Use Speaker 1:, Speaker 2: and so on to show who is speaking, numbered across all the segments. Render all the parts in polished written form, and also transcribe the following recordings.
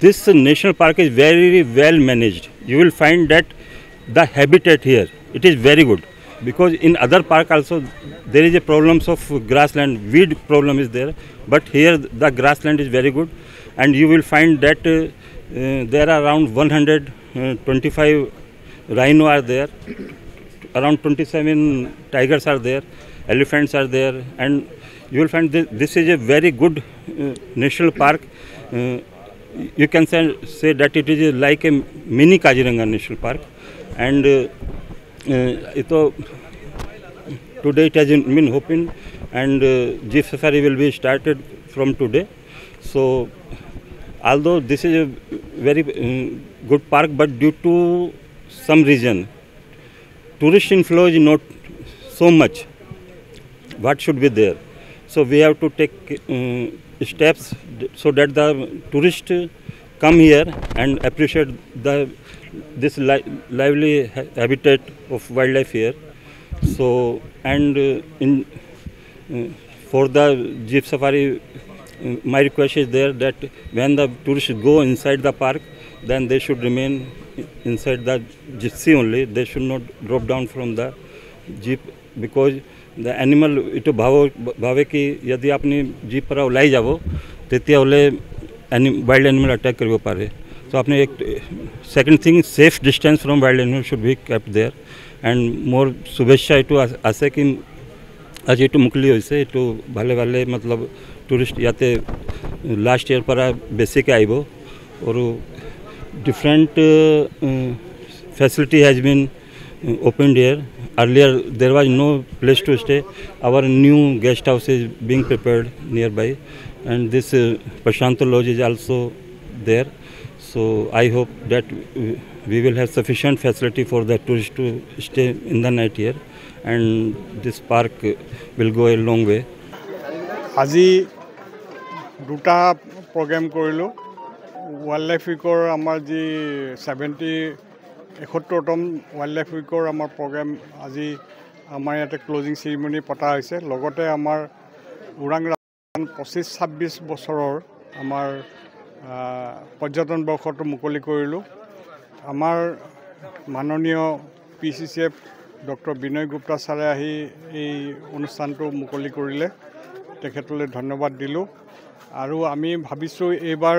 Speaker 1: this national park is very well managed. You will find that the habitat here, it is very good, because in other park also there is a problems of grassland, weed problem is there, but here the grassland is very good, and you will find that there are around 125 rhino are there, around 27 tigers are there, elephants are there, and you will find this is a very good national park. You can say that it is like a mini Kaziranga National Park, and today it has been opened, and jeep safari will be started from today. So although this is a very good park, but due to some reason tourist inflow is not so much what should be there. So we have to take steps so that the tourists come here and appreciate this lively habitat of wildlife here. So, and for the jeep safari, my request is there that when the tourists go inside the park, then they should remain inside the gypsy only. They should not drop down from the jeep, because the animal इतो भावे कि यदि आपने jeep पर उलाई जावो तेतिया उले wild animal attack करियो पारे. So आपने एक second thing, safe distance from wild animal should be kept there, and more शुभेच्छा इतो आसे कि आज इतो मुकली होइसे इतो भाले भाले मतलब टूरिस्ट याते लास्ट ईयर पर बेसिक आइबो और different facility has been opened here. Earlier there was no place to stay. Our new guest house is being prepared nearby, and this Prashanto Lodge is also there. So I hope that we will have sufficient facility for the tourists to stay in the night here, and this park will go a long way.
Speaker 2: আজি দুটা program কৰিলো. Wildlife Weekor আমাৰ যি 71তম Wildlife Weekor আমাৰ program আজি আমাৰ ইয়াতে closing ceremony পতা হৈছে. লগতে আমাৰ ওৰাং 25-26 বছৰৰ আমাৰ পৰ্যটন বৰ্ষটো মুকলি কৰিলো. আমাৰ মাননীয় PCCF ডক্টৰ বিনয় গুপ্তা ছাৰে আহি এই অনুষ্ঠানটো মুকলি কৰিলে. তেখেতলৈ ধন্যবাদ দিলো. আৰু আমি ভাবিছো এইবাৰ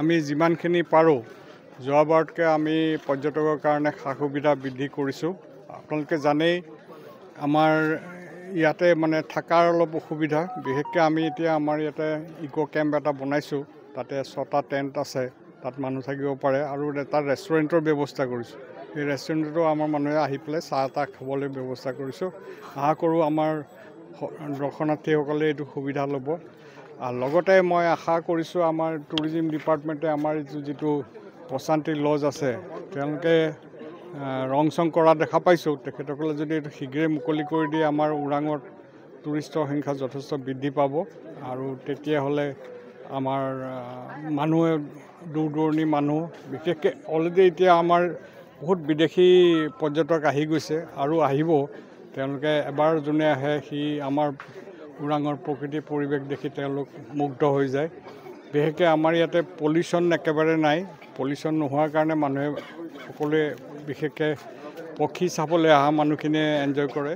Speaker 2: আমি যিমানখিনি পাৰো যোৱাবাৰতকৈ আমি পৰ্যটকৰ কাৰণে সা-সুবিধা বৃদ্ধি কৰিছো. আপোনালোকে জানেই আমাৰ ইয়াতে মানে থাকাৰ অলপ অসুবিধা, বিশেষকৈ আমি এতিয়া আমাৰ ইয়াতে ইকো কেম্প এটা বনাইছো. তাতে 6টা টেন্ট আছে, তাত মানুহ থাকিব পাৰে, আৰু এটা ৰেষ্টুৰেণ্টৰ ব্যৱস্থা কৰিছো. এই ৰেষ্টুৰেণ্টতো আমাৰ মানুহে আহি পেলাই চাহ তাহ খাবলৈ ব্যৱস্থা কৰিছো. আশা কৰোঁ আমাৰ দৰ্শনাৰ্থীসকলে এইটো সুবিধা ল'ব. আৰু লগতে মই আশা কৰিছো আমাৰ টুৰিজিম ডিপাৰ্টমেণ্টে আমাৰ যিটো প্ৰশান্তি লজ আছে তেওঁলোকে ৰং চং কৰা দেখা পাইছোঁ. তেখেতসকলে যদি এইটো শীঘ্ৰে মুকলি কৰি দিয়ে আমাৰ ওৰাঙৰ টুৰিষ্টৰ সংখ্যা যথেষ্ট বৃদ্ধি পাব, আৰু তেতিয়াহ'লে আমাৰ মানুহে দূৰ দূৰণি মানুহ বিশেষকৈ অলৰেডি এতিয়া আমাৰ বহুত বিদেশী পৰ্যটক আহি গৈছে আৰু আহিব. তেওঁলোকে এবাৰ যোনে আহে সি আমাৰ ওৰাঙৰ প্ৰকৃতি পৰিৱেশ দেখি তেওঁলোক মুগ্ধ হৈ যায়. বিশেষকৈ আমাৰ ইয়াতে পলিউশ্যন একেবাৰে নাই. পলিউশ্যন নোহোৱাৰ কাৰণে মানুহে সকলোৱে বিশেষকৈ পক্ষী চাবলৈ অহা মানুহখিনিয়ে এনজয় কৰে.